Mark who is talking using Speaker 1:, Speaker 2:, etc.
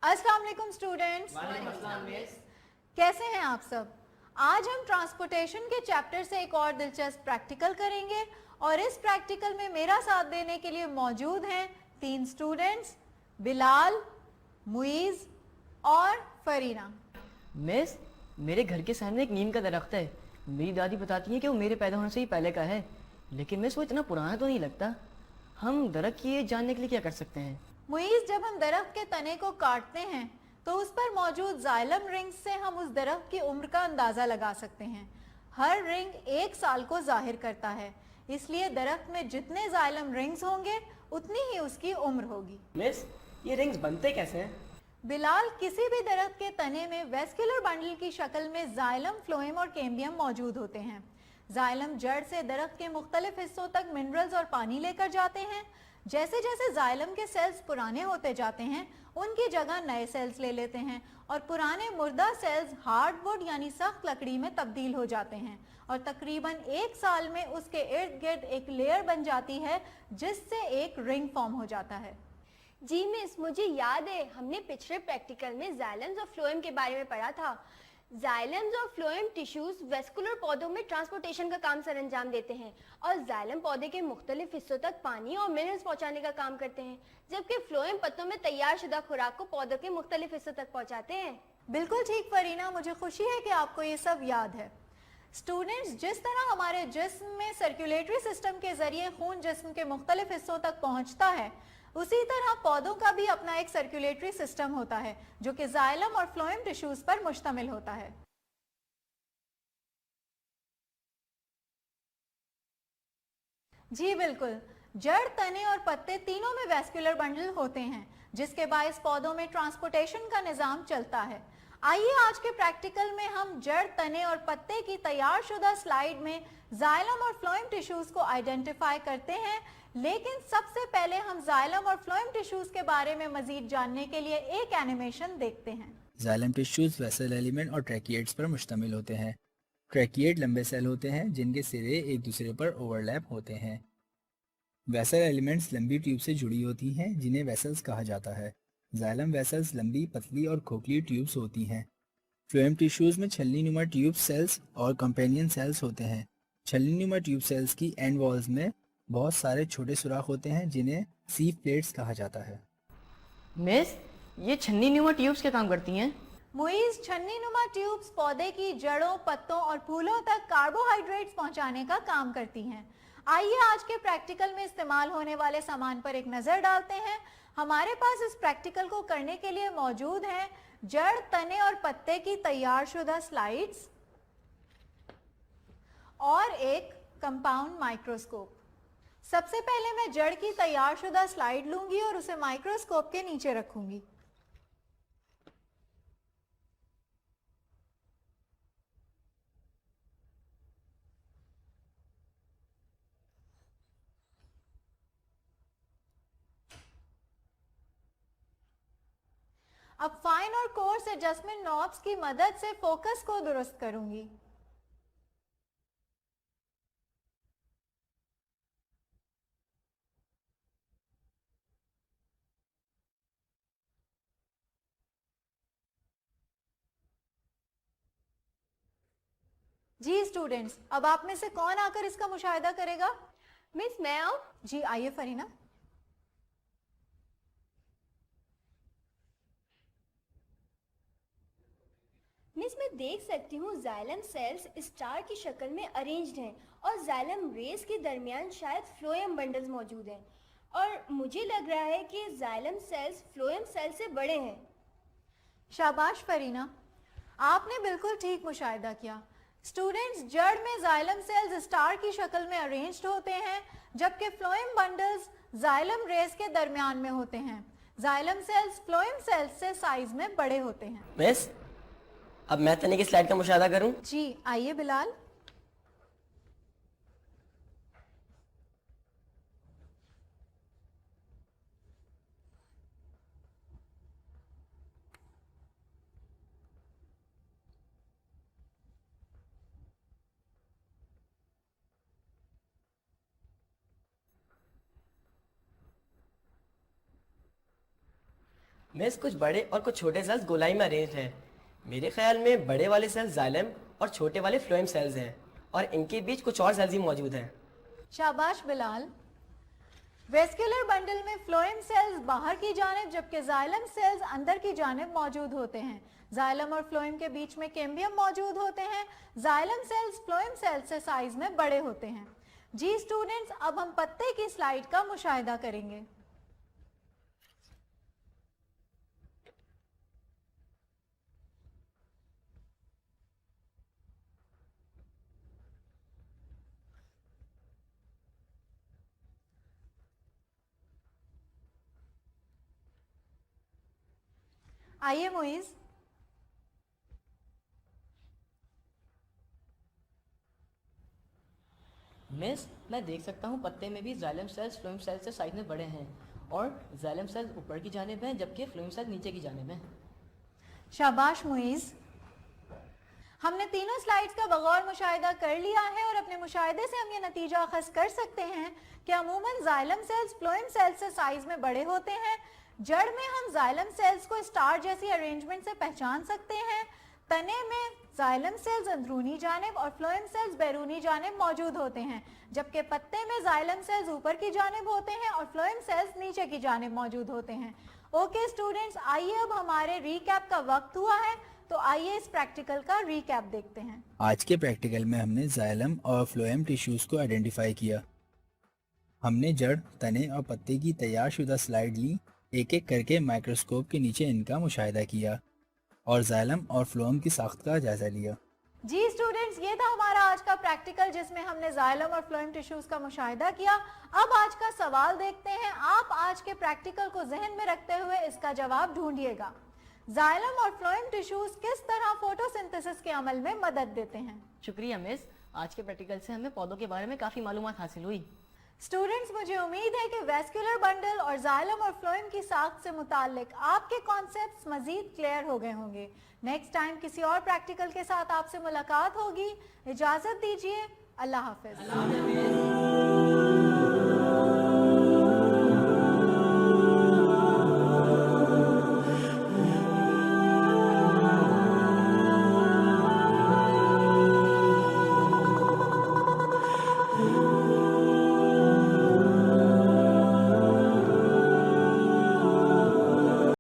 Speaker 1: अस्सलाम वालेकुम स्टूडेंट्स। कैसे हैं आप सब? आज हम ट्रांसपोर्टेशन के चैप्टर से एक और दिलचस्प प्रैक्टिकल करेंगे और इस प्रैक्टिकल में मेरा साथ देने के लिए मौजूद हैं 3 स्टूडेंट्स, बिलाल, मुईज और फरीना।
Speaker 2: मिस, मेरे घर के सामने एक नीम का दरख्त है। मेरी दादी बताती है कि वो मेरे पैदा होने से ही पहले का है, लेकिन मिस वो इतना पुराना तो नहीं लगता। हम दरख्त की एज जानने के लिए क्या कर सकते हैं?
Speaker 1: मुईज, जब हम दरख्त के तने को काटते हैं तो उस पर मौजूद जाइलम रिंग्स से हम उस दरख्त की उम्र का अंदाजा लगा सकते हैं। हर रिंग 1 साल को जाहिर करता है, इसलिए दरख्त में जितने जाइलम रिंग्स होंगे उतनी ही उसकी उम्र होगी।
Speaker 3: मिस, ये रिंग्स बनते कैसे हैं?
Speaker 1: बिलाल, किसी भी दरख्त के तने में वेस्कुलर बंडल की शक्ल में जाइलम, फ्लोएम और कैम्बियम मौजूद होते हैं। जाइलम जड़ से दरख्त के मुख्तलिफ हिस्सों तक मिनरल्स और पानी लेकर जाते हैं। जैसे जैसे जाइलम के सेल्स पुराने होते जाते हैं, उनकी जगह नए सेल्स ले लेते हैं और पुराने मुर्दा सेल्स हार्डवुड यानी सख्त लकड़ी में तब्दील हो जाते हैं और तकरीबन 1 साल में उसके इर्द गिर्द एक लेयर बन जाती है जिससे एक रिंग फॉर्म हो जाता है।
Speaker 4: जी मिस, मुझे याद है हमने पिछले प्रैक्टिकल में जाइलम्स और फ्लोएम के बारे में पढ़ा था। जाइलम्स और फ्लोएम टिश्यूज वेस्कुलर पौधों में ट्रांसपोर्टेशन का काम सरअंजाम देते हैं और जाइलम पौधे के मुख्तलिफ हिस्सों तक पानी और मिनरल्स पहुंचाने का काम करते हैं, जबकि फ्लोएम पत्तों में तैयार शुदा खुराक को पौधों के मुख्तलिफ हिस्सों तक पहुंचाते हैं।
Speaker 1: बिल्कुल ठीक फरीना, मुझे खुशी है कि आपको ये सब याद है। स्टूडेंट्स, जिस तरह हमारे जिस्म में सर्कुलेटरी सिस्टम के जरिए खून जिस्म के मुख्तलिफ हिस्सों तक पहुंचता है, उसी तरह पौधों का भी अपना एक सर्कुलेटरी सिस्टम होता है जो कि जाइलम और फ्लोएम टिश्यूज पर मुश्तमिल होता है। जी बिल्कुल, जड़, तने और पत्ते तीनों में वेस्कुलर बंडल होते हैं जिसके बायस पौधों में ट्रांसपोर्टेशन का निजाम चलता है। आइए आज के प्रैक्टिकल में हम जड़, तने और पत्ते की तैयार शुदा स्लाइड में जाइलम और फ्लोएम टिश्यूज को आइडेंटिफाई करते हैं, लेकिन सबसे पहले हम जाइलम और फ्लोएम टिश्यूज के बारे में मजीद जानने के लिए एक एनिमेशन देखते हैं।
Speaker 5: जाइलम टिश्यूज वेसल एलिमेंट और ट्रैकिएट्स पर मुश्तमिल होते हैं। ट्रैकिएट लंबे सेल होते हैं जिनके सिरे एक दूसरे पर ओवरलैप होते हैं। वेसल एलिमेंट्स लंबी ट्यूब से जुड़ी होती हैं जिन्हें वेसल्स कहा जाता है। जाइलम वेसल्स लंबी, पतली और खोखली ट्यूब्स होती हैं। फ्लोएम टिश्यूज में छलनी नुमा ट्यूब सेल्स और कंपेनियन सेल्स होते हैं। छलनी नुमा ट्यूब सेल्स की एंड वॉल्स में बहुत सारे छोटे सुराख होते हैं जिन्हें सीव प्लेट्स कहा जाता है।
Speaker 2: मिस, ये छन्नी न्यूमा ट्यूब्स क्या काम करती हैं?
Speaker 1: मुईज, छन्नी नुमा ट्यूब्स पौधे की जड़ों, पत्तों और फूलों तक कार्बोहाइड्रेट्स पहुंचाने का काम करती हैं। आइए आज के प्रैक्टिकल में इस्तेमाल होने वाले सामान पर एक नजर डालते हैं। हमारे पास इस प्रैक्टिकल को करने के लिए मौजूद हैं जड़, तने और पत्ते की तैयार शुदा स्लाइड्स और एक कंपाउंड माइक्रोस्कोप। सबसे पहले मैं जड़ की तैयार शुदा स्लाइड लूंगी और उसे माइक्रोस्कोप के नीचे रखूंगी। अब फाइन और कोर्स एडजस्टमेंट नॉब्स की मदद से फोकस को दुरुस्त करूंगी। जी स्टूडेंट्स, अब आप में से कौन आकर इसका मुशाहिदा करेगा?
Speaker 4: मिस, मैं आऊं?
Speaker 1: जी आइए फरीना।
Speaker 4: मिस, मैं देख सकती हूँ जाइलम सेल्स स्टार की शक्ल में अरेंज्ड हैं और जाइलम रेस के दरमियान शायद फ्लोएम बंडल्स मौजूद हैं और मुझे लग रहा है कि जाइलम सेल्स फ्लोएम सेल से बड़े हैं।
Speaker 1: शाबाश फरीना, आपने बिल्कुल ठीक मुशाहिदा किया। स्टूडेंट्स, जड़ में जाइलम सेल्स स्टार की शक्ल में अरेंज्ड होते हैं जबकि फ्लोएम बंडल्स जाइलम रेस के दरमियान में होते हैं। जाइलम सेल्स फ्लोएम सेल्स से साइज में बड़े होते हैं।
Speaker 3: मिस, अब मैं तने की स्लाइड का मुशाहिदा करूं?
Speaker 1: जी आइए बिलाल।
Speaker 3: मिस, कुछ बड़े और कुछ छोटे सेल्स गोलाई में अरेंज हैं। मेरे ख्याल में बड़े वाले सेल्स जाइलम और छोटे वाले फ्लोएम सेल्स हैं, और इनके बीच कुछ और सेल्स भी मौजूद हैं।
Speaker 1: शाबाश बिलाल। वेस्कुलर बंडल में फ्लोएम सेल्स बाहर की जानिब जबकि जाइलम सेल्स अंदर की जानिब मौजूद होते हैं। जाइलम और फ्लोएम के बीच में कैम्बियम मौजूद होते हैं। जाइलम सेल्स फ्लोएम सेल्स से साइज में बड़े होते हैं। जी स्टूडेंट्स, अब हम पत्ते की स्लाइड का मुशाहिदा करेंगे। आइए मोइज।
Speaker 2: मिस, मैं देख सकता हूँ पत्ते में भी जाइलम सेल्स फ्लोएम सेल्स से साइज में बड़े हैं और जाइलम सेल्स ऊपर की जानिब हैं जबकि फ्लोएम सेल्स नीचे की जानिब हैं।
Speaker 1: शाबाश मोइज। हमने तीनों स्लाइड्स का बगौर मुशाहिदा कर लिया है और अपने मुशाहिदे से हम ये नतीजा अखज़ कर सकते हैं कि अमूमन जाइलम सेल्स फ्लोएम सेल्स से साइज में बड़े होते हैं। जड़ में हम जाइलम सेल्स को स्टार जैसी अरेंजमेंट से पहचान सकते हैं। तने में जाइलम सेल्स अंदरूनी जानिब और फ्लोएम सेल्स बैरूनी जानिब मौजूद होते हैं जबकि पत्ते में जाइलम सेल्स ऊपर की जानिब होते हैं और फ्लोएम सेल्स नीचे की जानिब मौजूद होते हैं। ओके स्टूडेंट्स, आइए अब हमारे रीकैप का वक्त हुआ है, तो आइए इस प्रैक्टिकल का रीकैप देखते हैं।
Speaker 5: आज के प्रैक्टिकल में हमने जाइलम और फ्लोएम टिश्यूज को आइडेंटिफाई किया। हमने जड़, तने और पत्ते की तैयारशुदा स्लाइड ली, एक एक करके माइक्रोस्कोप के नीचे इनका मुशाहिदा किया और जाइलम और फ्लोएम की साख्त का जायजा लिया।
Speaker 1: जी स्टूडेंट्स, ये था हमारा आज का प्रैक्टिकल जिसमें हमने जाइलम और फ्लोएम टिश्यूज का मुशाहिदा किया। अब आज का सवाल देखते हैं। आप आज के प्रैक्टिकल को जहन में रखते हुए इसका जवाब ढूंढिएगा। जाइलम और फ्लोएम टिश्यूज किस तरह फोटोसिंथेसिस के अमल में मदद देते हैं?
Speaker 2: शुक्रिया मिस, आज के प्रैक्टिकल से हमें पौधों के बारे में काफ़ी मालूमात हासिल हुई।
Speaker 1: स्टूडेंट्स, मुझे उम्मीद है कि वेस्कुलर बंडल और जाइलम और फ्लोएम की साख्त से मुताल्लिक आपके कॉन्सेप्ट्स मजीद क्लियर हो गए होंगे। नेक्स्ट टाइम किसी और प्रैक्टिकल के साथ आपसे मुलाकात होगी। इजाज़त दीजिए। अल्लाह हाफिज।